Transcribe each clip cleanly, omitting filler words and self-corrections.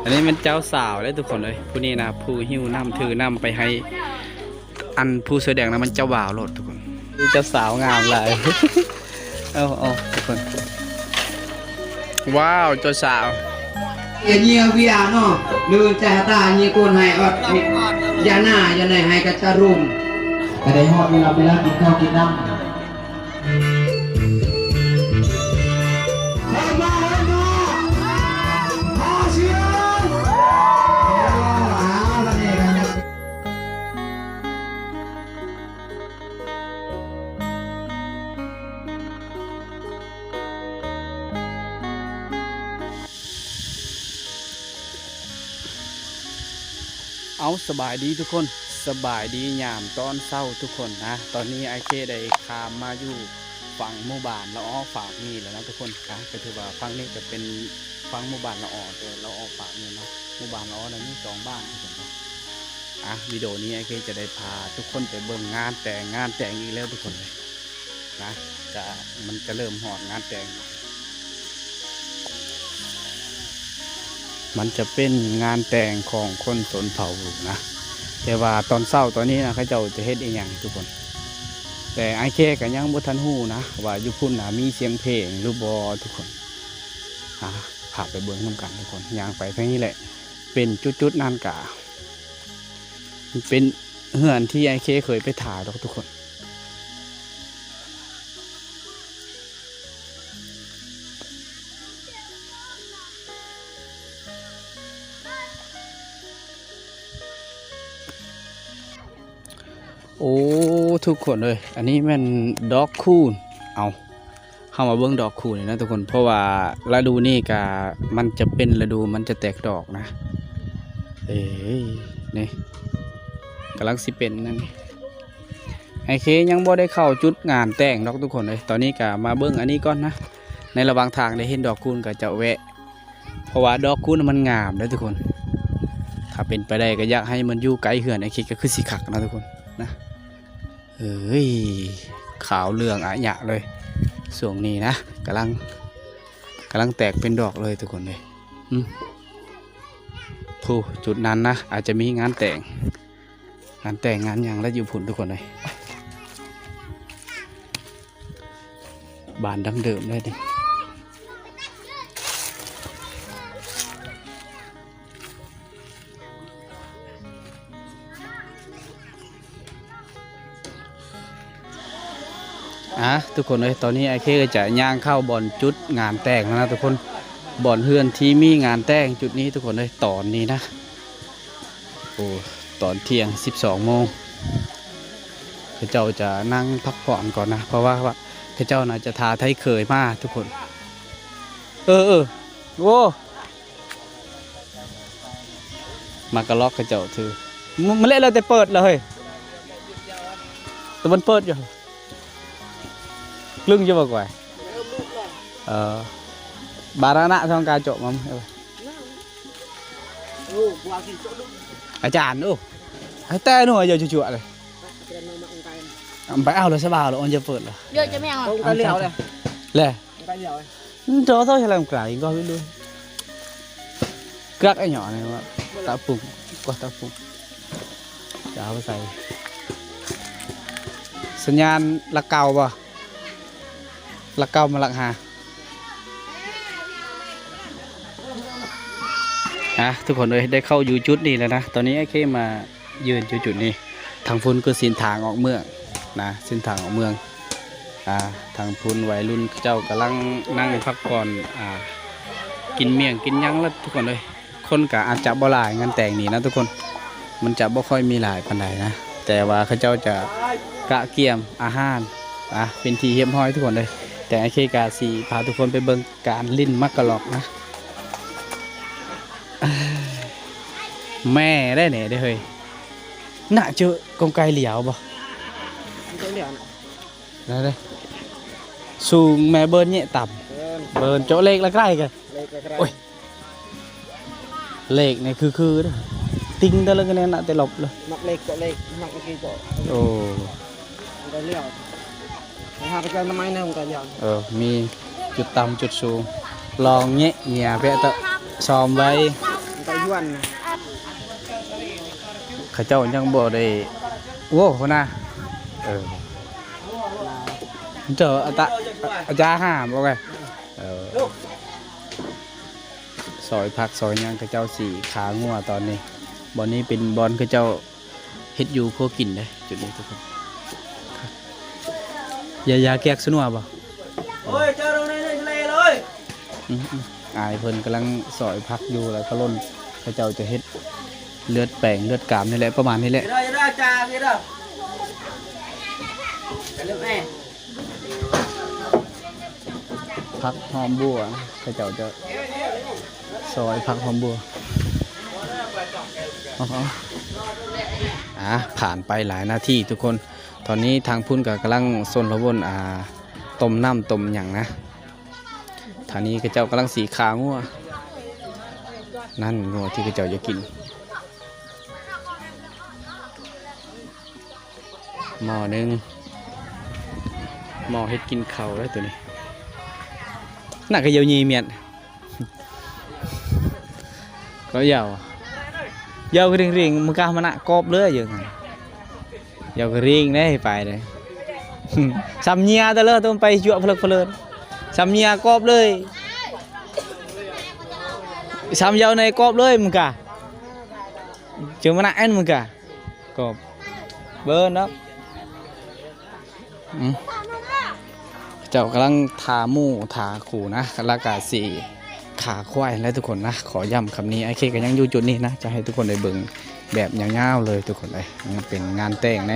อันนี้มันเจ้าสาวเลยทุกคนเลยผู้นี้นะผู้หิ้วน้ำถือน้ำไปให้อันผู้เสื้อแดงนะมันเจ้าบ่าวโลดทุกคนนี่เจ้าสาวงามเลยเอาทุกคนว้าวเจ้าสาวIa via no, lu cahata ni kun hai ot jana jana hai kaca room. Ada hot bila kita kita.เอาสบายดีทุกคนสบายดียามตอนเศร้าทุกคนนะตอนนี้ไอเคได้คามมาอยู่ฝั่งหมู่บ้านละอ้อฝากนี่แล้วนะทุกคนนะก็ถือว่าฝั่งนี้จะเป็นฝั่งหมู่บ้านละอ้อแต่ละอ้อฝากนี่นะหมู่บ้านละอ้อนั้นมี2 บ้านทุกคนนะวิดีโอนี้ไอเคจะได้พาทุกคนไปเบิ่งงานแต่งอีกแล้วทุกคนเลยนะมันจะเริ่มหอดงานแต่งมันจะเป็นงานแต่งของคนชนเผ่านะแต่ว่าตอนเศร้าตอนนี้นะเขาจะเฮ็ดอีกอย่างทุกคนแต่ไอเคก็ยังบ่ทันฮู้นะว่าอยู่พุ่นนะมีเสียงเพลงหรือบ่ทุกคนพาไปเบิ่งนำกันทุกคนย่างไปทางนี้แหละเป็นจุดๆนั่นกะเป็นเฮือนที่ไอเคเคยไปถ่ายดอกทุกคนโอ้ทุกคนเลยอันนี้มันดอกคูนเข้ามาเบิ้งดอกคูนนะทุกคนเพราะว่าฤดูนี้กะมันจะเป็นฤดูมันจะแตกดอกนะนี่กำลังสิเป็นนั่นไอเคยังบ่ได้เข้าจุดงานแต่งดอกทุกคนเลยตอนนี้กะมาเบิ้งอันนี้ก่อนนะในระหว่างทางได้เห็นดอกคูนก็จะแวะเพราะว่าดอกคูนมันงามนะทุกคนถ้าเป็นไปได้ก็อยากให้มันอยู่ไกลเหือนไอเคก็คือสีขักนะทุกคนนะขาวเหลืองอะหยะเลยส่วงนี้นะกำลังแตกเป็นดอกเลยทุกคนเลยผู้จุดนั้นนะอาจจะมีงานแต่งงานอย่างและอยู่ผุนทุกคนเลยบ้านดั้งเดิมเลยดิทุกคนเลยตอนนี้ไอเคก็จะย่างเข้าบ่อนจุดงานแต่งนะทุกคนบ่อนเฮือนที่มีงานแต่งจุดนี้ทุกคนเลยตอนนี้นะตอนเที่ยง12 โมงพระเจ้าจะนั่งพักผ่อนก่อนนะเพราะว่าพระเจ้าน่าจะทาไทยเคยมากทุกคนโว้มากระล็อกพระเจ้าถือมันเล่นเราแต่เปิดเลยแต่มันเปิดอยู่lưng cho bà quài bà ra nạ xong ca trộm không chản tê nữa giờ chua này phải ao rồi sẽ vào rồi on chưa phượt rồi giờ cho mèo không cái liều này lè chó thôi hay làm cải coi luôn các cái nhỏ này mà tạo phùng qua tạo phùng cháo vào xàiสัญญาณละเกาป่ะละเกามาลักหาทุกคนเลยได้เข้าอยู่จุดนี้แล้วนะตอนนี้ไอ้เคมายืนจุดนี้ทางพุ้นก็เส้นทางออกเมืองนะเส้นทางออกเมืองทางพุ้นวัยรุ่นเจ้ากำลังนั่งพักผ่อนกินเมี่ยงกินยั้งแล้วทุกคนเลยคนกะอาจจะบ่หลายงานแต่งนี่นะทุกคนมันจะบ่ค่อยมีหลายปานใดนะแต่ว่าเขาเจ้าจะกะเกี่ยมอาหารเป็นทีเฮี้ยมห้อยทุกคนเลยแต่ไอเคกาสีพาทุกคนไปเบิ่งการลิ้นมักกะลอกนะแม่ได้เนี่ยได้เฮ้ยน่าเจอกงไกเหลียวบ่ได้สูงแม่เบิร์นเนี่ยต่ำเบิร์นโจเล็กละใกล้กันโอ้ยเล็กเนี่ยคือเด้อติ้งได้เลยกันเนี่ยน่ะแต่หลบเลยมักเล็กโจเล็กมักกี่โจโอ้ได้เหลียวหาไปเจอทำไมเนี่ยผมกันอย่างมีจุดต่ำจุดสูง ลองเงี้ยเหี่ยเพื่อตะซ้อมไว้ ไปยวน เขาเจ้ายังบ่ได้โว้คนน่ะเออเจออาจารย์ห้ามบ่ไงซอยผักซอยหยังเขาเจ้าสีขางัวตอนนี้บอนนี้เป็นบอนเขาเจ้าเฮ็ดอยู่โคกินเลยจุดนี้ทุกคนยาแก้สนัวบ่ โอ้ยเจอตรงนี้ในทะเลเลย อายเพิ่นกำลังซอยผักอยู่แล้วก็ล้นเขาเจ้าจะเฮ็ดเลือดแป้งเลือดกามนี่แหละประมาณนี้แหละ เดี๋ยวจ่าพี่เด้อเรื่องแม่ ผักหอมบัวเขาเจ้าจะซอยผักหอมบัวผ่านไปหลายนาทีทุกคนตอนนี้ทางพุ่นก็กำลังโซนระวนต้มน้ำต้มหยังนะทางนี้เขาเจ้ากำลังสีขางัวนั่นงัวที่เขาเจ้าจะกินหม้อหนึงหม้อเฮ็ดกินข้าวแล้วตัวนี้น่าก็เยาวยีเมียนก็ยาวcái riêng riêng mà cao mà nạ cọp lứa dừng giờ cái riêng đấy phải đấy xăm nhia ta lơ tôi bay chuộng phật phật xăm nhia cọp lơi xăm dâu này cọp lơi mà cả chứ mà nạ ăn mà cả cọp bơ đó cháuกำลังทาหมูทาขู่นะแล้วก็สีขาควายและทุกคนนะขอย้ำคำนี้ไอ้เคก็ยังอยู่จุดนี้นะจะให้ทุกคนได้เบิ่งแบบยาวๆเลยทุกคนเลยเป็นงานแต่งใน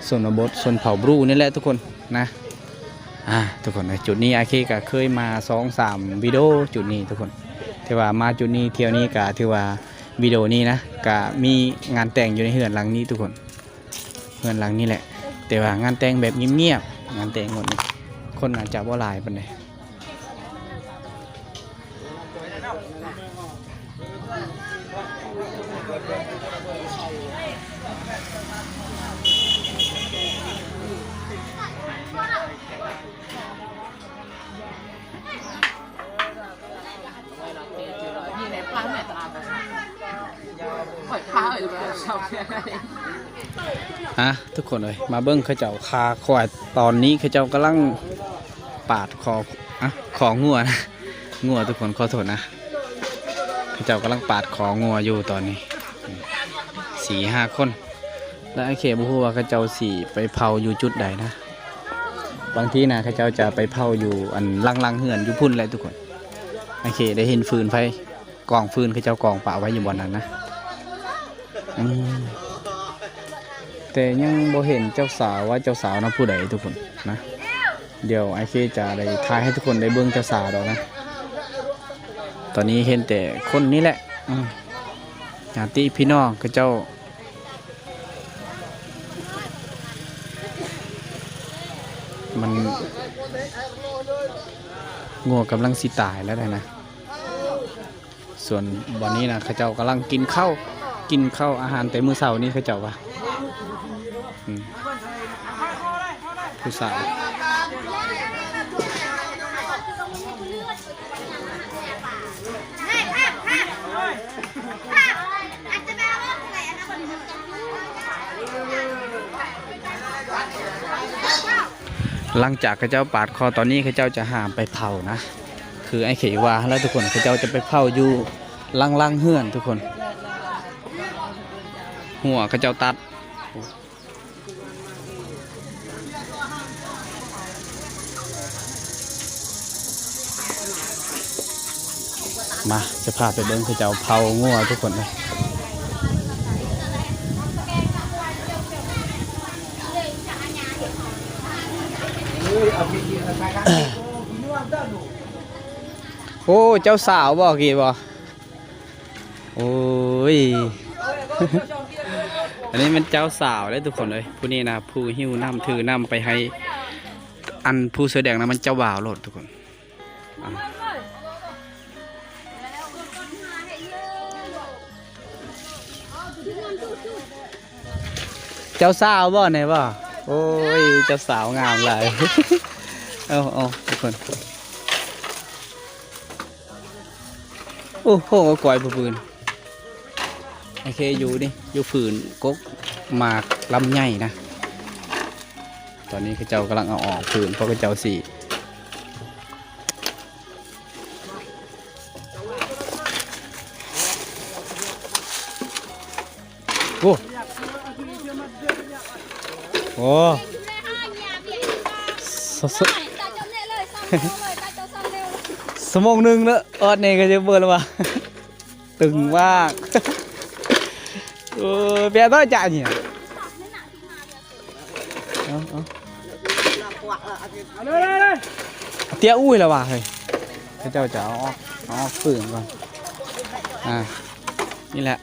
ส่วนบทส่วนเผ่าบรูนี่แหละทุกคนนะทุกคนในจุดนี้ไอ้เคก็เคยมา2-3วิดีโอจุดนี้ทุกคนที่ว่ามาจุดนี้เที่ยวนี้ก็ที่ว่าวิดีโอนี้นะก็มีงานแต่งอยู่ในเฮือนหลังนี้ทุกคนเฮือนหลังนี้แหละแต่ว่างานแต่งแบบเงียบๆงานแต่งหมดนี้คนอาจจะว่าหลายปานใดทุกคนเลยมาเบิ้งเขาเจ้าคาควายตอนนี้เขาเจ้ากำลังปาดของงัวนะงัวทุกคนขอโทษนะเขาเจ้ากำลังปาดของงัวอยู่ตอนนี้4-5 คนและไอ้เขบุฮูว่าเขาเจ้าสีไปเผาอยู่จุดใดนะบางทีนะเขาเจ้าจะไปเผาอยู่อันลังเหือนอยู่พุ่นเลยทุกคนไอ้เขได้เห็นฟืนไฟกองฟืนเขาเจ้ากองป่าไว้อยู่บนนั้นนะแต่ยังบ่เห็นเจ้าสาวว่าเจ้าสาวนะผู้ใดทุกคนนะเดี๋ยวไอเคจะได้ทายให้ทุกคนได้เบิ่งเจ้าสาวดอกนะตอนนี้เห็นแต่คนนี้แหละญาติพี่น้องกับเจ้ามันงัวกำลังสิตายแล้วนะส่วนวันนี้นะเขาเจ้ากำลังกินข้าวอาหารแต่มื้อเช้านี้เขาเจ้าว่าผู้สาวหลังจากเขาเจ้าปาดคอตอนนี้เขาเจ้าจะหามไปเผานะคือไอ้เขยว่าแล้วทุกคนเขาเจ้าจะไปเผาอยู่ลังเฮือนทุกคนหัวเขาเจ้าตัดมาจะพาไปเบิ้งเขาเจ้าเผางัวทุกคนเลยโอ้เจ้าสาวบอกกี่บ่โอ้ย อันนี้มันเจ้าสาวเลยทุกคนเลยผู้นี้นะผู้หิ้วน้ำถือน้ำไปให้อันผู้เสื้อแดงนะมันเจ้าบ่าวโลดทุกคนเจ้าสาวบ่เนี่ยบ่โอ้ยเจ้าสาวงามเลยเอาทุกคน โอ้โหก่อยปืนไอเคอยู่นี่อยู่ฝืนกกหมากลำไยนะตอนนี้เขาเจ้ากำลังเอาออกฝืนเพราะเขาเจ้าสีโอ้โหสมองหนึ่งแล้วออดนี่ก็จะเบิร์แล้ววะตึงมากเบียร์ต้อยจ่ายเนี่ยเตี้ยอุ้ยแล้ววะเฮ้ยเขาเจ้าจะเอาออกฝืนก่อนนี่แหละ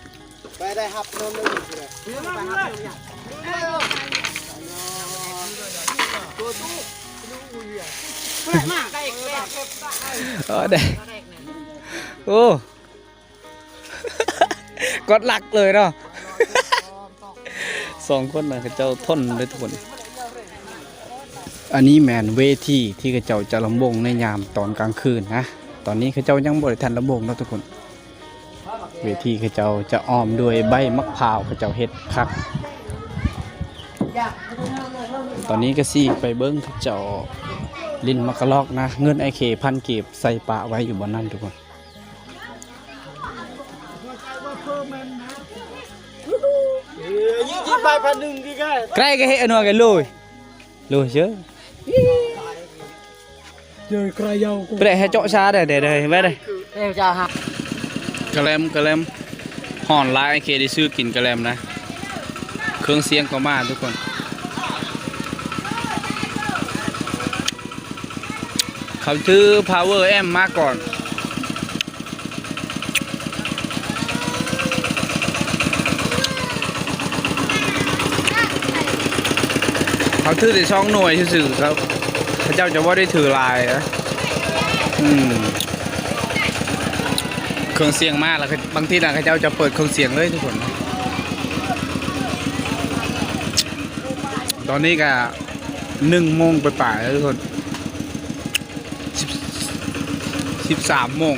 ไปได้ครับโน่นเลยไปครับได้โอ้กดหลักเลยเนาะสองคนนะเขาเจ้าทนเลยทุกคนอันนี้แมนเวทีที่เขาเจ้าจะลำวงในยามตอนกลางคืนนะตอนนี้เขาเจ้ายังบริทันลำวงแล้วทุกคนเวทีเขาเจ้าจะอ้อมด้วยใบมะพร้าวเขาเจ้าเฮ็ดคักตอนนี้ก็ซี่ไปเบิ้งเขาเจ้าลิ้นมักกะลอกนะเงินไอเคพันเก็บใส่ปะไว้อยู่บนนั้นทุกคนยี่ไป1,000กี่แก่ ใกล้ก็เฮ็ดอันนั้นกันเลยเชื่อเจอใครยาวกู ไปได้ให้เจาะชาได้เดี๋ยวไว้ได้ เอ้จ้าฮะกระแลมห่อนลายไอเคได้ซื้อกินกระแลมนะเครื่องเสียงก็มาทุกคนเขาชื่อ Power M มาก่อนเขาถือแต่ช่องหน่วยซื่อๆครับพระเจ้าจะว่าได้ถือลายนะเครื่องเสียงมากแล้วบางทีนะพระเจ้าจะเปิดเครื่องเสียงเลยทุกคนตอนนี้ก็1 โมงไปป่าแล้วทุกคน13 โมง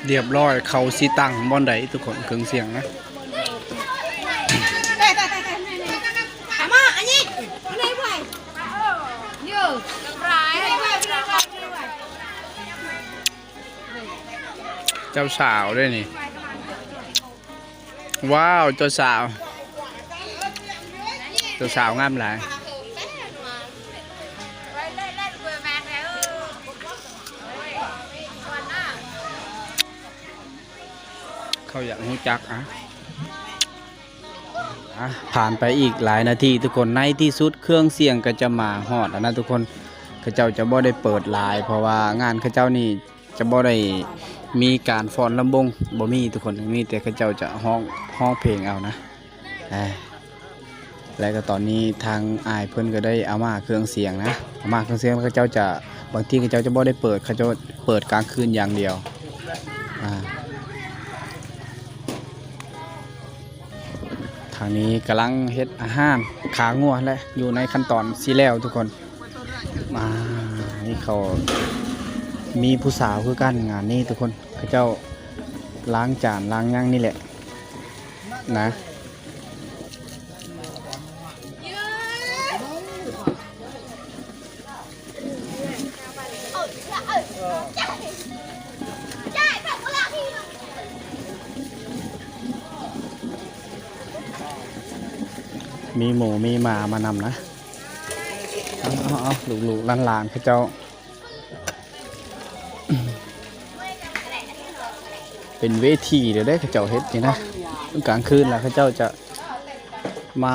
เรียบร้อยเขาสีตั้งบอนไดทุกคนเครื่องเสียงนะเจ้าสาวด้วยนี่ว้าวเจ้าสาวงามหลายเขาอยากรู้จักผ่านไปอีกหลายนาทีทุกคนในที่สุดเครื่องเสียงก็จะมาฮอดนะทุกคนเขาเจ้าจะบ่ได้เปิดลายเพราะว่างานเขาเจ้านี่จะบ่ได้มีการฟ้อนลำวงบ่มีทุกคนมีแต่เขาเจ้าจะห้องเพลงเอานะแล้วก็ตอนนี้ทางอายเพิ่นก็ได้เอามาเครื่องเสียงนะเอามาเครื่องเสียงเขาเจ้าจะบางทีเขาเจ้าจะบ่ได้เปิดเขาจะเปิดกลางคืนอย่างเดียวทางนี้กำลังเฮ็ดอาหารขางัวและอยู่ในขั้นตอนซีแล้วทุกคนนี่เขามีผู้สาวคือกันงานนี้ทุกคนเขาเจ้าล้างจานล้างย่างนี่แหละนะมีหมูมีหมามานำนะเอาลูกหลานเขาเจ้าเป็นเวทีเดี๋ยวได้เขาเจ้าเฮ็ดนี่นะกลางคืนแล้วเขาเจ้าจะมา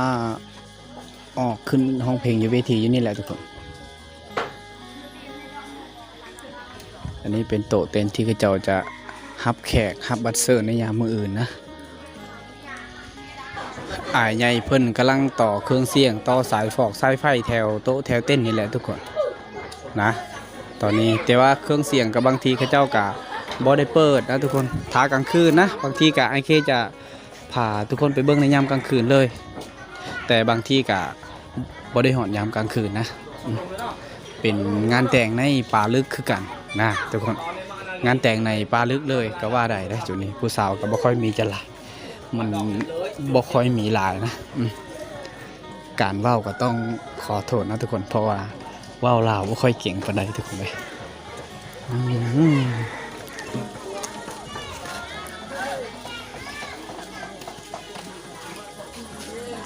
ออกขึ้นห้องเพลงอยู่เวทีอยู่นี่แหละทุกคนอันนี้เป็นโต๊ะเต็นท์ที่เขาเจ้าจะฮับแขกฮับบัตเซอร์ในยามมื้ออื่นนะอ้ายใหญ่เพิ่นกำลังต่อเครื่องเสียงต่อสายฟอกสายไฟแถวโต๊ะแถวเต้นนี่แหละทุกคนนะตอนนี้แต่ว่าเครื่องเสียงกับบางทีเขาเจ้าก็บ่ได้เปิดนะทุกคนท้ากลางคืนนะบางทีก็ไอเคจะพาทุกคนไปเบิ่งในยามกลางคืนเลยแต่บางทีก็ บ่ได้หอดยามกลางคืนนะเป็นงานแต่งในป่าลึกคือกันนะทุกคนงานแต่งในป่าลึกเลยก็ว่าได้ได้จุดนี้ผู้สาวก็บ่ค่อยมีจะหลายมันบ่ค่อยมีหลายนะการเว้าก็ต้องขอโทษนะทุกคนเพราะว่าเว้าลาวบ่ค่อยเก่งปานใดทุกคนเลย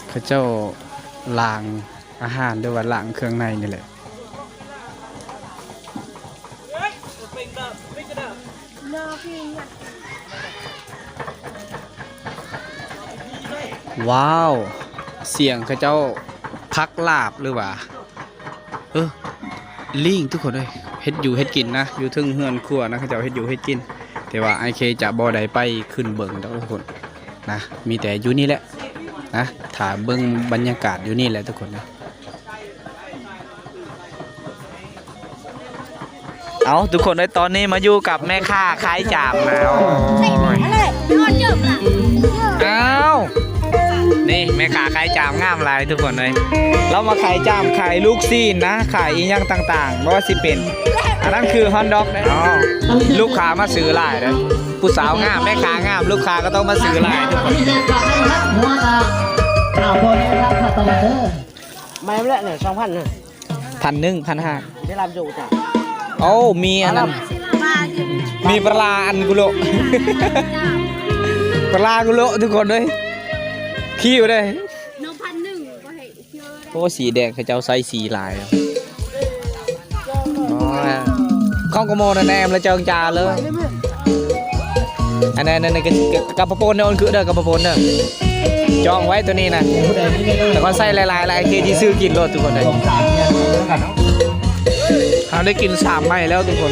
เขาเจ้าล้างอาหารด้วยว่าล้างเครื่องในนี่แหละว้าวเสียงเขาเจ้าพักลาบหรือว่าลิงทุกคนเลยเฮ็ดอยู่เฮ็ดกินนะอยู่ทึ่งเฮือนครัวนะเขาเจ้าเฮ็ดอยู่เฮ็ดกินแต่ว่าไอเคจะบ่ได้ไปขึ้นเบิ่งทุกคนนะมีแต่อยู่นี่แหละนะถ่าเบิ่งบรรยากาศอยู่นี่แหละทุกคนนะเอาทุกคนในตอนนี้มาอยู่กับแม่ค้าขายจามนะอ้าวนี่แม่ค้าขายจามงามหลายทุกคนเลยเรามาขายจามขายลูกซีนนะขายอีหยังต่างๆไม่ว่าสิเป็นอันนั้นคือฮอนด็อกนะลูกค้ามาซื้อหลายเลยผู้สาวงามแม่ค้างามลูกค้าก็ต้องมาซื้อหลายทุกคนไม่เละเนี่ย2,000เนี่ย 1,500 ได้รับอยู่จ้ะ โอ้มีอันนั้นมีปลาอันกุโลปลากุโลทุกคนเลยขี้อยู่เลยโอ้สีแดงเขาเจ้าใส่สีลายข้องกโมนแนมแล้วเจิงจาเลยอันนั้นกระปะปนเนี่ยมันคือเด้อกระปะปนเด้อจองไว้ตัวนี้นะแต่ก็ใส่ลายๆเคที่ซื้อกินรถทุกคนเลยเราได้กิน3 ไม้แล้วทุกคน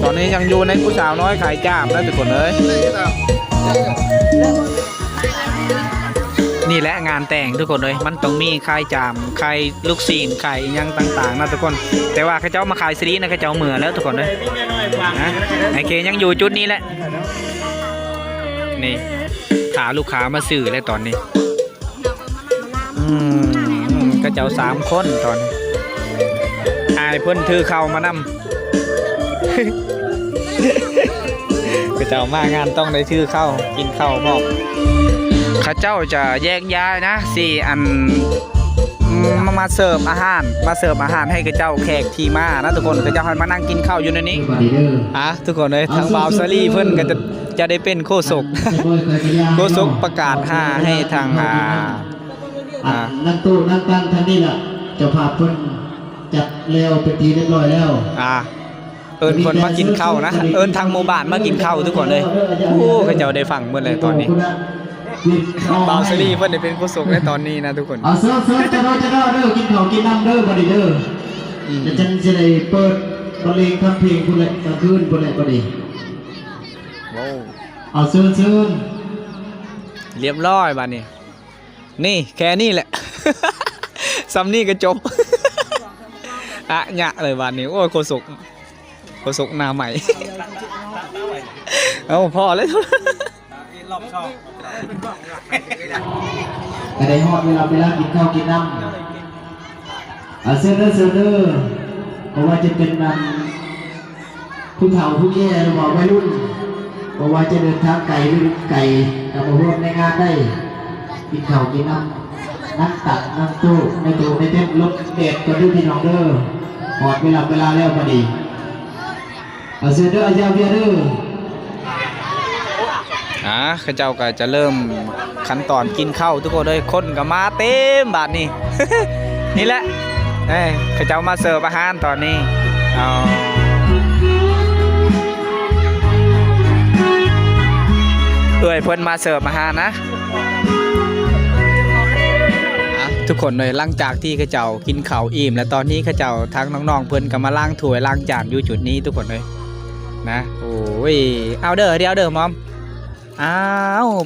ตอนนี้ยังอยู่ในผู้สาวน้อยขายจ้ามแล้วทุกคนเลยนี่แหละงานแต่งทุกคนเลยมันต้องมีขายจามขายลูกซีนขายยังต่างๆนะทุกคนแต่ว่าเขาเจ้ามาขายซีรีส์นะเขาเจ้าเหมือแล้วทุกคนเลยนะไอเคยังอยู่จุดนี้แหละนี่ขาลูกค้ามาซื้อเลยตอนนี้ก็เจ้า3 คนตอนอายเพิ่นถือเข้ามานำก็เจ้ามางานต้องได้ถือเข้ากินข้าวบอกข้าเจ้าจะแยกย้ายนะ4 อันมาเสิร์ฟอาหารให้กับเจ้าแขกที่มานะทุกคนก็จะให้มานั่งกินข้าวอยู่ในนี้ทุกคนเลยทางบาวซารี่เพิ่นก็จะได้เป็นโฆษกโฆษกประกาศให้ทางนั่งตู้นั่งตั้งท่านนี่แหละเจ้าภาพเพิ่นจัดแล้วเป็นทีเรียบร้อยแล้วเอิญคนมากินข้าวนะเอิญทางหมู่บ้านมากินข้าวทุกคนเลยโอ้เขาเจ้าได้ฟังเมื่อไรตอนนี้บาวซารี่เพิ่นได้เป็นโฆษกในตอนนี้นะทุกคนเสิร์ฟจะรอเด้อกินข้าวกินน้ำเด้อบ่ดีเด้อจะจังสิได้เปิดบรรเลงทำเพลงพุ่นแหละกลางคืนพุ่นแหละบ่ดีเสิร์ฟเรียบร้อยบัดนี้นี่แค่นี้แหละซ้ำนี่ก็จบหยะเลยบัดนี้โอ้ยโฆษกหน้าใหม่เอาพอเลยก็ได้ฮอดเวลากินข้าวกินน้ำเสิร์ฟเด้อเพราะว่าจะเป็นมันผู้เฒ่าผู้แก่หรือว่าวัยรุ่นเพราะว่าจะเดินทางไกลหรือไกลกับมาร่วมในงานได้กินข้าวกินน้ำนั่งตักนั่งตู้ในตู้ในเต็นท์ลบเด็ดก็ดูพี่น้องเด้อหอดเวลาแล้วพอดีเสิร์ฟเด้ออาจารย์เบียร์เด้อข้าเจ้าก็จะเริ่มขั้นตอนกินข้าวทุกคนเลยคนก็มาเต็มบาทนี่ นี่แหละข้าเจ้ามาเสิร์ฟอาหารตอนนี้เพิ่นมาเสิร์ฟอาหารนะทุกคนเลยหลังจากที่ข้าเจ้ากินข้าวอิ่มแล้วตอนนี้ข้าเจ้าทั้งน้องๆเพิ่นก็มาล้างถ้วยล้างจานอยู่จุดนี้ทุกคนเลยนะโอ้ยเอาเด้อมอม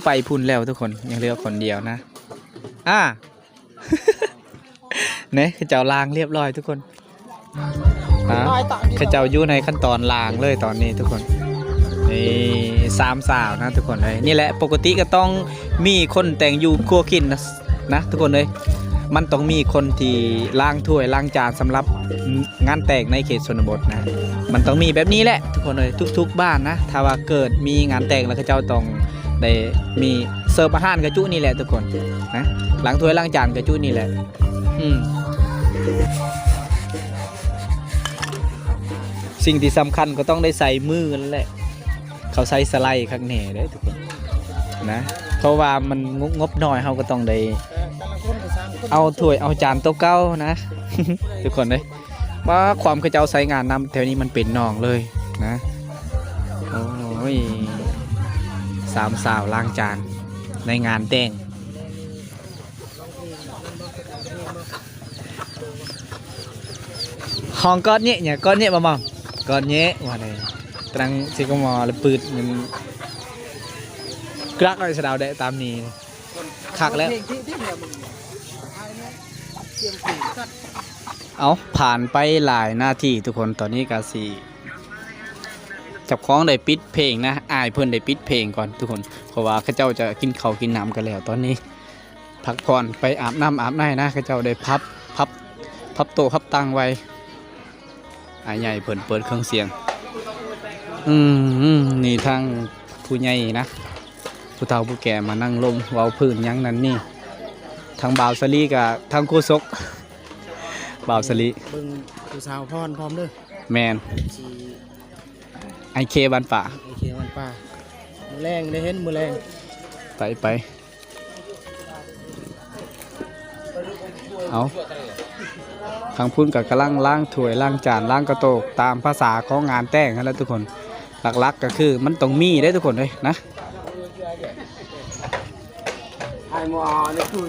ไปพุ่นแล้วทุกคนยังเหลือคนเดียวนะเนี่ยข้าเจ้าล้างเรียบร้อยทุกคนข้าเจ้าอยู่ในขั้นตอนล้างเลยตอนนี้ทุกคนนี่3 สาวนะทุกคนเลยนี่แหละปกติก็ต้องมีคนแต่งอยู่ครัวกินนะทุกคนเลย มันต้องมีคนที่ล้างถ้วยล้างจานสำหรับงานแต่งในเขตชนบทนะมันต้องมีแบบนี้แหละทุกคนเลยทุกๆบ้านนะถ้าว่าเกิดมีงานแต่งแล้วเขาเจ้าต้องได้มีเสิร์ฟอาหารกระจุนี่แหละทุกคนนะล้างถ้วยล้างจานกระจุนี่แหละสิ่งที่สำคัญก็ต้องได้ใส่มือนั่นแหละเขาใส่สไลด์ข้างแหน่ได้ทุกคนนะเพราะว่ามันงบน้อยเขาก็ต้องได้เอาถ้วยเอาจานโต๊ะเก้านะ ทุกคนเลยว่าความเขาเจ้าใส่งานนำแถวนี้มันเป็นนองเลยนะโอ้ยสามสาวล้างจานในงานแต่งห้องก้อนเนี่ยก้อนเนี่ยบ่มองก้อนเนี่ยว่าไงตรังสิกมอแล้วปืดมันกรักอะไรสะดาวได้ตามนี้คักแล้วเอาผ่านไปหลายหน้าที่ทุกคนตอนนี้กาสีจับคล้องได้ปิดเพลงนะอายเพื่อนได้ปิดเพลงก่อนทุกคนเพราะว่าข้าเจ้าจะกินข้าวกินน้ำกันแล้วตอนนี้พักผ่อนไปอาบน้ำอาบในนะข้าเจ้าได้พับโต๊ะพับตังไว้อายใหญ่เปิดเครื่องเสียงนี่ทางผู้ใหญ่นะผู้เฒ่าผู้แก่มานั่งลมเว้าพื้นยังนั่นนี่ทางบ่าวสลีกับทางโคศกบ่าวสลีเบิ่งผู้สาวพรพร้อมเด้อแมนไอเคบันป่าโอเควันป้ามือแรงได้เห็นมือแรงไปเอาทางพุ่นกับกระลังล้างถ้วยล้างจานล้างกระโตกตามภาษาของงานแต่งนั่นแหละทุกคนหลักๆก็คือมันต้องมีได้ทุกคนเลยนะไอ้หมอในตู้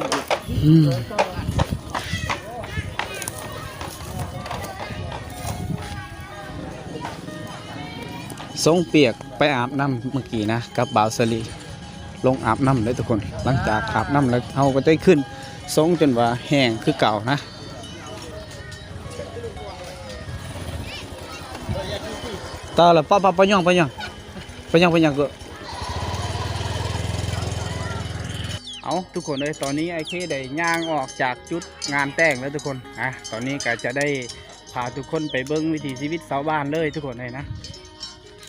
ทรงเปียกไปอาบน้ำเมื่อกี้นะกับบ่าวสลีลงอาบน้ำเลยทุกคนหลังจากอาบน้ำแล้วเขาก็ได้ขึ้นทรงจนว่าแห้งคือเก่านะต่อแล้วป้าไปย่องก็เอาทุกคนเลยตอนนี้ไอ้เคได้ย่างออกจากจุดงานแต่งแล้วทุกคนตอนนี้ก็จะได้พาทุกคนไปเบิ้งวิถีชีวิตชาวบ้านเลยทุกคนเลยนะ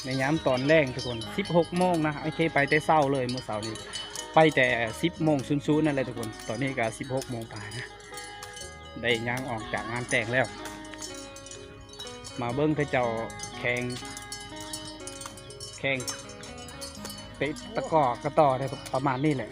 ในยามตอนแรกทุกคน16 โมงนะไอ้เคไปแต่เช้าเลยเมื่อเช้านี้ไปแต่10 โมง00นั่นเลยทุกคนตอนนี้ก็16 โมงป่านะได้ย่างออกจากงานแต่งแล้วมาเบิ้งพระเจ้าแข่งเตะตะกร้อกระต่อได้ประมาณนี้แหละ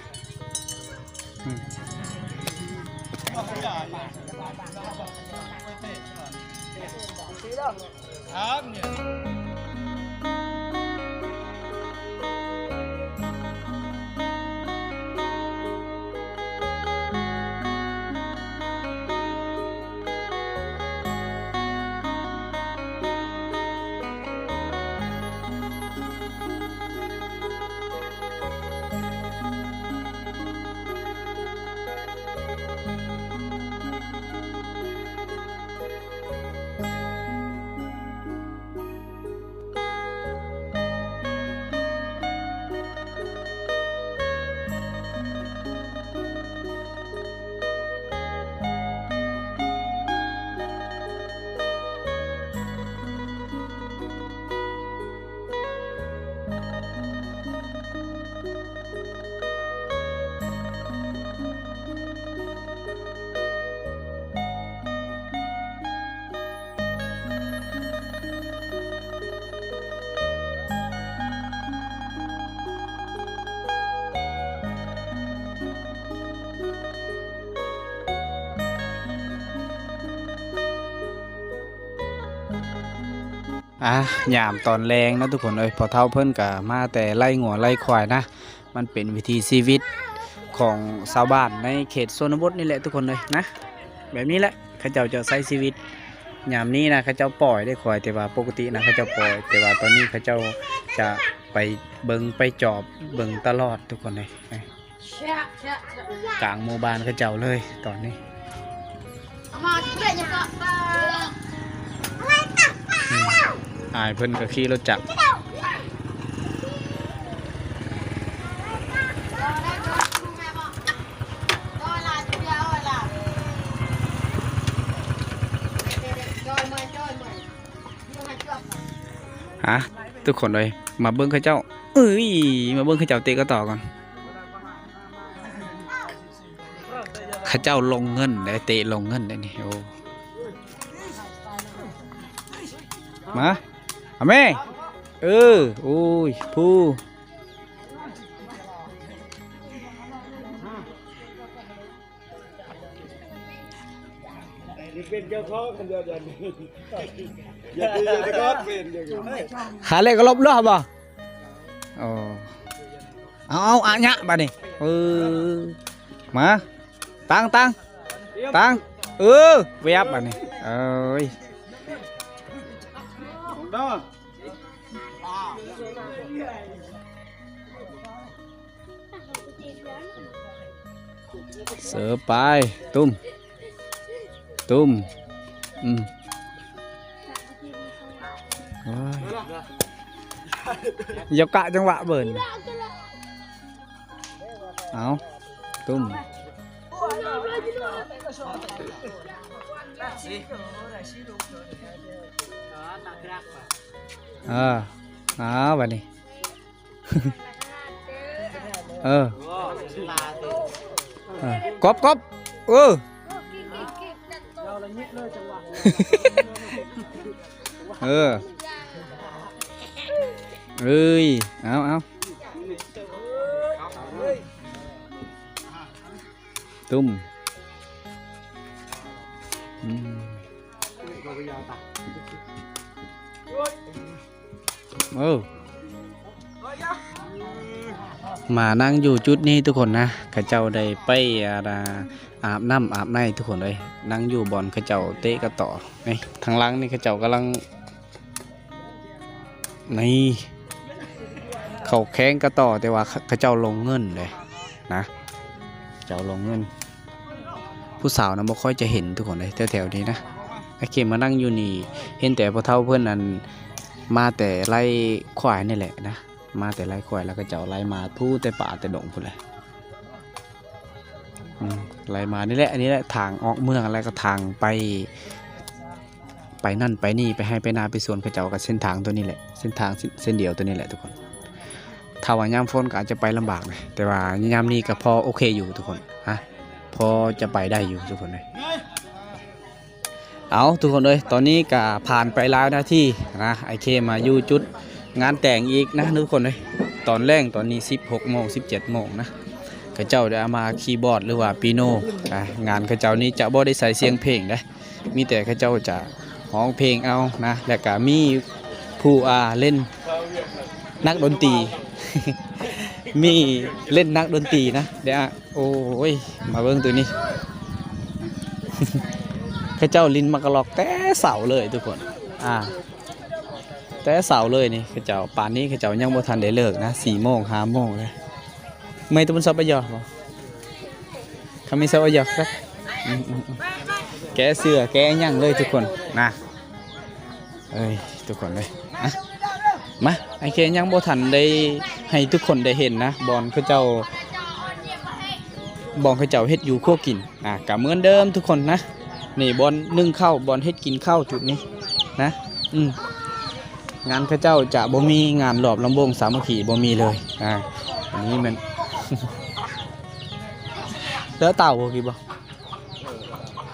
ยามตอนแรงนะทุกคนพอเท่าเพิ่นกับมาแต่ไล่งัวไล่ควายนะมันเป็นวิถีชีวิตของชาวบ้านในเขตชนบทนี่แหละทุกคนเลยนะแบบนี้แหละเขาเจ้าจะใช้ชีวิตยามนี้นะเขาเจ้าปล่อยได้ควายแต่ว่าปกตินะเขาเจ้าปล่อยแต่ว่าตอนนี้เขาเจ้าจะไปเบิ่งไปจอบเบิ่งตลอดทุกคนเลยกลางหมู่บ้านเขาเจ้าเลยตอนนี้อายเพิ่นก็ขี่รถจักร อ่ะทุกคนเลยมาเบิ้งเขาเจ้าเอ้ยมาเบิ้งเขาเจ้าเตะก็ต่อก่อนเขาเจ้าลงเงินได้เตะลงเงินได้นี่โอ้มาเอาแม่โอ้ยผู้เป็นเจ้าของคนเดียวเดียวนี้อย่าไปก็เป็นอย่างนี้ หาเลขก็ลบเลือบบ่อ๋อเอาอ่ะnhạ bà này mà tăng vép bà này ơi đó sờ bài tum dọc cạ trong vạ bờn áo tum áo vậy này cóp ơi áo tumมานั่งอยู่จุดนี้ทุกคนนะข้าเจ้าได้ไปอาบน้ำอาบในทุกคนเลยนั่งอยู่บอลข้าเจ้าเตะกระต่อนี่ทางหลังนี่ข้าเจ้ากำลังนี่เขาแข้งกระต่อแต่ว่าข้าเจ้าลงเงินเลยนะเจ้าลงเงินผู้สาวนะบ่ค่อยจะเห็นทุกคนเลยแถวๆนี้นะไอ้เข็มมานั่งอยู่นี่เห็นแต่พอเท่าเพื่อนนั้นมาแต่ไล่ควายนี่แหละนะมาแต่ไล่ควายแล้วก็เจ้าไล่มาทู่แต่ป่าแต่ดงพุ่นเลยไล่มานี่แหละอันนี้แหละทางออกเมืองอะไรก็ทางไปนั่นไปนี่ไปให้ไปนาไปสวนเขาเจ้ากับเส้นทางตัวนี้แหละเส้นทางเส้นเดียวตัวนี้แหละทุกคนถ้าว่ายามฝนก็อาจจะไปลำบากเลยแต่ว่ายามนี้ก็พอโอเคอยู่ทุกคนฮะพอจะไปได้อยู่ทุกคนเลยเอาทุกคนเลยตอนนี้ก็ผ่านไปแล้วนาทีนะไอเคมาอยู่จุดงานแต่งอีกนะทุกคนเลยตอนแรกตอนนี้16 โมง 17 โมงนะข้าเจ้าได้มาคีย์บอร์ดหรือว่าปีโนงานข้าเจ้านี้จะบ่ได้ใส่เสียงเพลงนะมีแต่ข้าเจ้าจะร้องเพลงเอานะและก็มีผู้เล่นนักดนตรี มีเล่นนักดนตรีนะเดี๋ยวโอ้ยมาเบิ่งตัวนี้ ข้าเจ้าลินมากระลอกแต่เสาเลยทุกคนแต่เสาเลยนี่ข้าเจ้าป่านนี้ข้าเจ้ายังบ่ทันได้เลิกนะ4 โมง 5 โมงเลยไม่ต้องซับไปยอบ่เขาไม่ซับไปยอครับแกเสื้อแกยั่งเลยทุกคนนะเอ้ยทุกคนเลยมาไอเคยังบ่ทันได้ให้ทุกคนได้เห็นนะบอลเขาเจ้าเฮ็ดอยู่คั่วกินก็เหมือนเดิมทุกคนนะนี่บอลนึ่งข้าวบอลเฮ็ดกินข้าวจุดนี้นะงานเขาเจ้าจะบ่มีงานหลอบลำวงสามัคคีบ่มีเลยอันนี้มัน เด้อเต่าบ่กี่บ่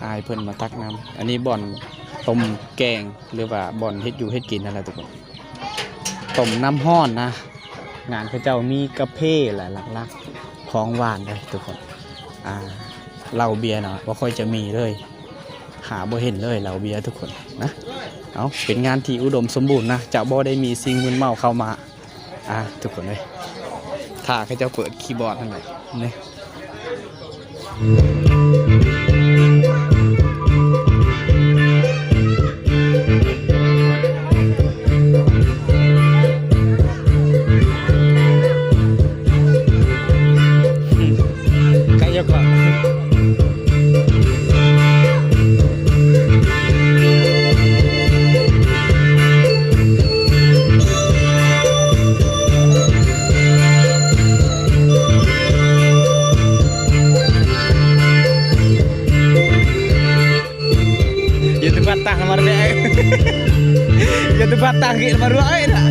อายเพิ่นมาตักน้ำอันนี้บอลต้มแกงหรือว่าบอลเฮ็ดอยู่เฮ็ดกินอะไรทุกคนต้มน้ำห้อนนะงานเขาเจ้ามีกาแฟหลายหลักๆของหวานเลยทุกคนเหล้าเบียร์เนาะบ่ค่อยจะมีเลยหาบ่เห็นเลยเหล้าเบียร์ทุกคนนะเอาเป็นงานที่อุดมสมบูรณ์นะจะบ่ได้มีสิ่งมึนเมาเข้ามาทุกคนเลยถ้าเขาเจ้าเปิดคีย์บอร์ดนั่นแหละนี่ Ya tempat tangki baru aja.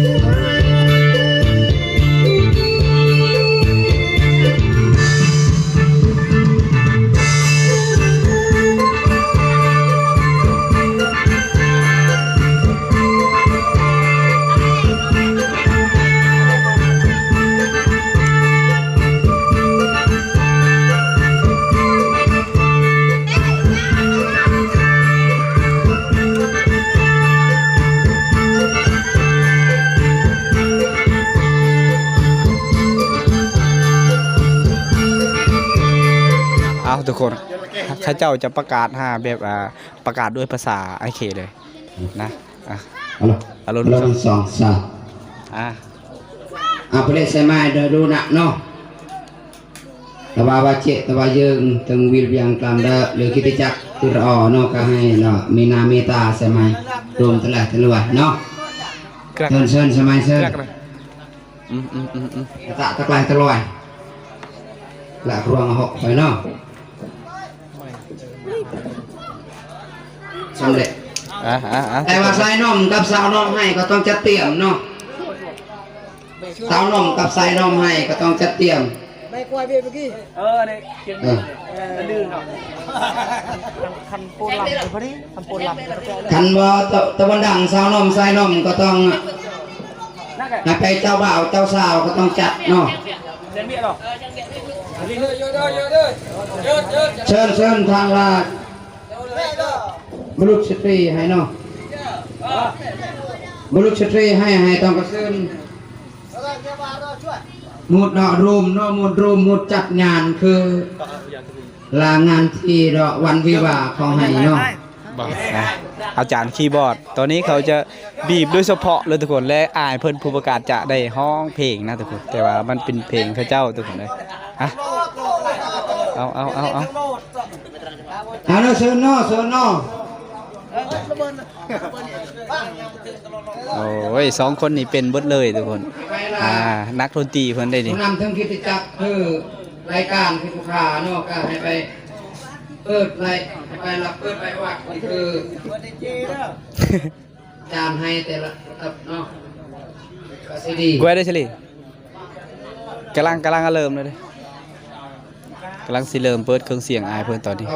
เอาทุกคนข้าเจ้าจะประกาศแบบประกาศด้วยภาษาไอเคเลยนะเอาลงดูสอง apa lek saya mai dah nak no taba baca tabaយើងទាំងវិលយ៉ាងតាមដើលើគិតจักគឺរអno ក៏ឲ្យណមេណាមេតាsaya mai រួមតលះតលួយ no เชิญsaya mai เชิญតាក់តក្លះតលួយละรวงหกไปเนาะสำเร็จแต่ว่าสายนมกับสาวนมให้ก็ต้องจัดเตรียมเนาะสาวนมกับสายนมให้ก็ต้องจัดเตรียมไม่กลัวเมื่อกี้เนี่ยเขียนดื้อเนาะคันโปนหลังพอดีคันโปนหลังคันว่าตะวันดังสาวนมสายนมก็ต้องไปเจ้าบ่าวเจ้าสาวก็ต้องจัดเนาะเชิญทางลาดบุรุษสตรีให้เนาะบุรุษสตรีให้ต้องกระซึ่งมุดดอกรูมเนาะมุดรูมมุดจัดงานคือลางานที่ดอกวันวิวาของให้เนาะอาจารย์คีย์บอร์ดตอนนี้เขาจะบีบโดยเฉพาะเลยทุกคนและอายเพิ่นผู้ประกาศจะได้ห้องเพลงนะทุกคนแต่ว่ามันเป็นเพลงพระเจ้าทุกคนเลยฮะเอาเชิญเนาะโอ้ย2คนนี่เป็นเบิดเลยทุกคนนักดนตรีเพิ่นได้ดินำทั้งกิจจักรคือรายการคือผู้ค้าเนาะก็ให้ไปเปิดไปรับเปิดไปวัดคือจานให้แต่ละเนาะก็สิดีกูได้เฉลี่ยกำลังเริ่มเลยกำลังสิเริ่มเปิดเครื่องเสียงอายเพิ่นตอนนี้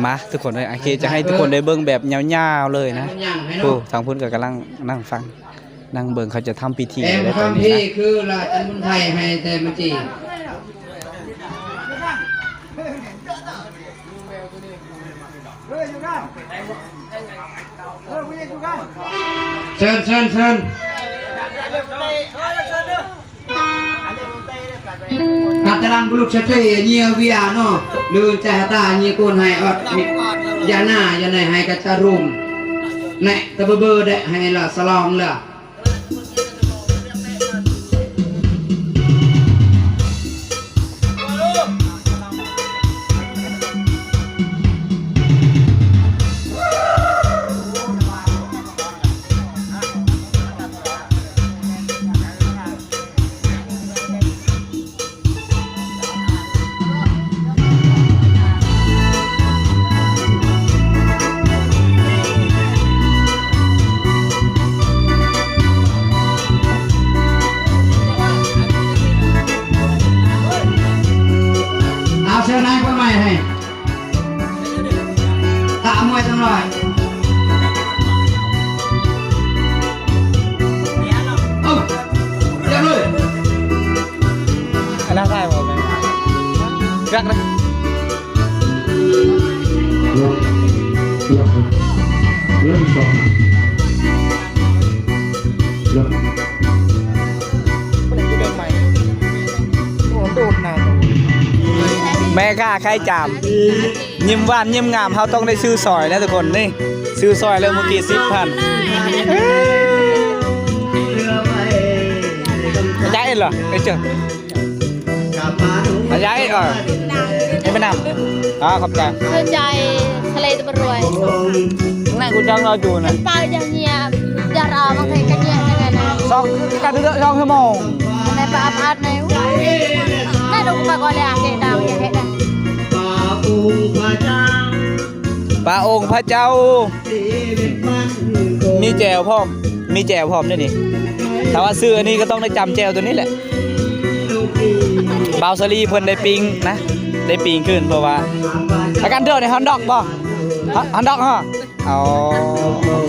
มาทุกคนเลยโอเคจะให้ทุกคนได้เบิ่งแบบยาวๆเลยนะโอ้ทางพุ่นก็กำลังนั่งฟังนั่งเบิ่งเขาจะทำพิธีอะไรตอนนี้นะคือราชบุญไทยให้แต่มจีเชิญนัดตารางบุรุษเฉยเงียวิอาโนลืมใจตาเงียกูนให้อดยาหน้ายาไหนให้กระจารุมเนะตะเบอร์ได้ให้ละสลองละเชิญนายคนใหม่ให้ตามวยจังเลยเรียบเลยอันนั้นได้หมดเลยรักนะเริ่มสองเริ่มแม่ค่าใครจามยิ้มหวานยิ้มงามเขาต้องได้ซื้อซอยนะทุกคนนี่ซื้อซอยเลยเมื่อกี้10,000ย้ายเหรอไอ้เจ้าย้ายไม่นำขอบใจเข้าใจทะเลตะบรวยนั่นคุณจ้องเราอยู่นะเปล่าอย่างเงี้ยจะรอบางทีกันเงี้ยยังไงนะการเดือด2 ชั่วโมงในป่าพัดในน่าดูปากอะไรเกดาวอย่างเงี้ยปลาองค์พระเจ้ามี แจวพร้อมมีแจวพร้อมด้วยนี่ถ้าว่าซื้ออันนี้ก็ต้องได้จำแจวตัวนี้แหละบาวซารีเพิ่นได้ปิงนะได้ปิงขึ้นเพราะว่าอาการเดือดในฮอนดอกบ่ฮอนดอกฮะเอา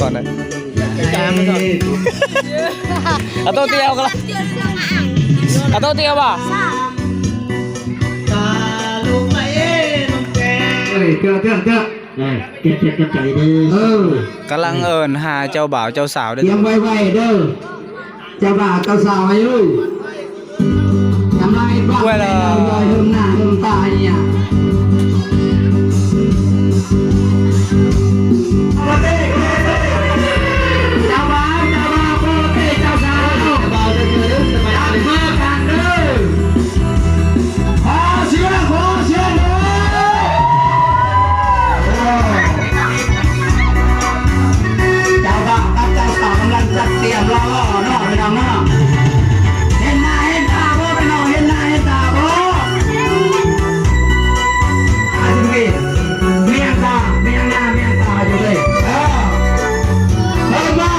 ก่อนเลยเอาตัวเตียวกันละเอาตัวเตียวบ่ เอ้ยเกือบเก็บใจเด้อก ำลังเอิญหาเจ้าบ่าวเจ้าสาวเด้อ เตรียมไว้เด้อเจ้าบ่าวเจ้าสาวให้เลยทำไรบ้างเราลอยเฮิมหน้าเฮิมตาเนี่ยเจ้าบ่าวโคตรเจ้าสาวเจ้าบ่าวจะเจอสบายมากกันเด้อขอเสียงเด้อเจ้าบ่าวกับเจ้าสาวกำลังจัดเตรียมรอเนาะพี่น้องเนาะเห็นหน้าเห็นตาบ่พี่น้องเห็นหน้าเห็นตาบ่อาจจะมีเมียงหน้าเมียงตาอยู่เลยเห็นมา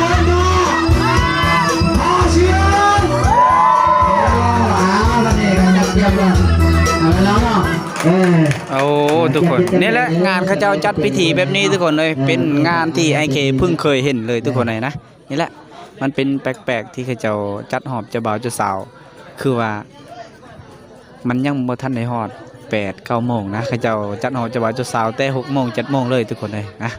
ขอเสียงวันนี้ก็จัดเตรียมแล้วเอาแล้วเนาะโอ้ทุกคนนี่แหละงานเขาเจ้าจัดพิธีแบบนี้ทุกคนเลยเป็นงานที่ไอเคเพิ่งเคยเห็นเลยทุกคนเลยนะนี่แหละมันเป็นแปลกๆที่เขาเจ้าจัดหอบเจ้าบ่าวเจ้าสาวคือว่ามันยังบ่ทันได้ฮอด8-9 โมงนะเขาเจ้าจัดหอบเจ้าบ่าวเจ้าสาวแต่6 โมง 7 โมงเลยทุกคนเลยนะ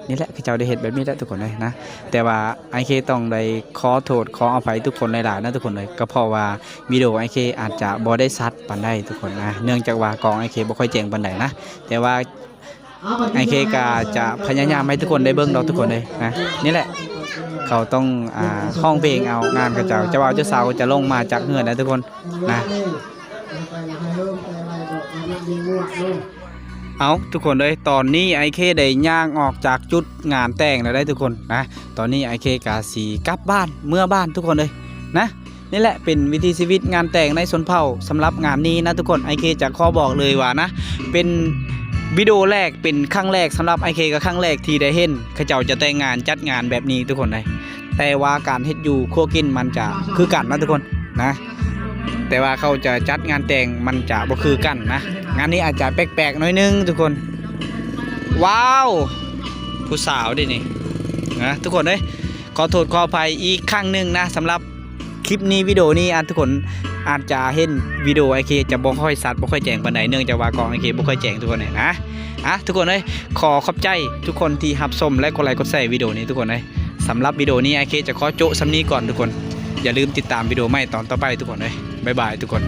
นี่แหละเขาเจ้าได้เห็นแบบนี้แล้วทุกคนเลยนะแต่ว่าไอเคต้องได้ขอโทษขออภัยทุกคนหลายๆนะทุกคนเลยก็เพราะว่าวิดีโอไอเคอาจจะบ่ได้ซัดปานใดทุกคนนะเนื่องจากว่ากองไอเคบ่ค่อยแจ้งปานใดนะแต่ว่าไอเคก็จะพยายามให้ทุกคนได้เบิ่งดอกทุกคนเลยนะนี่แหละเขาต้องห้องเพลงเอางานกับเจ้าบ่าวเจ้าสาวจะลงมาจากเฮือนนะทุกคนนะเอาทุกคนเลยตอนนี้ไอเคได้ย่างออกจากจุดงานแต่งแล้วได้ทุกคนนะตอนนี้ไอเคกาสีกลับบ้านเมื่อบ้านทุกคนเลยนะนี่แหละเป็นวิถีชีวิตงานแต่งในชนเผ่าสำหรับงานนี้นะทุกคนไอเคจะขอบอกเลยว่านะเป็นวิดีโอแรกเป็นครั้งแรกสำหรับไอเคกับครั้งแรกที่ได้เห็นเขาเจ้าจะแต่งงานจัดงานแบบนี้ทุกคนเลยแต่ว่าการเฮ็ดอยู่ครัวกินมันจะคือกันนะทุกคนนะแต่ว่าเขาจะจัดงานแต่งมันจะบ่คือกันนะงานนี้อาจจะแปลกๆหน่อยนึงทุกคนว้าวผู้สาวดินี่นะทุกคนเลยขอโทษขออภัยอีกครั้งหนึ่งนะสำหรับคลิปนี้วิดีโอนี้ทุกคนอาจจะเห็นวิดีโอไอเคจะบ่ค่อยสัตว์บ่ค่อยแจ้งปานใดเนื่องจากว่ากองไอเคบ่ค่อยแจ้งทุกคนเลยนะทุกคนเลยขอขอบใจทุกคนที่รับชมและกดไลค์กดแชร์วิดีโอนี้ทุกคนเลยสำหรับวิดีโอนี้ไอเคจะขอโจ๊ะซ้ำนี้ก่อนทุกคนอย่าลืมติดตามวิดีโอใหม่ตอนต่อไปทุกคนเลยบ๊ายบายทุกคน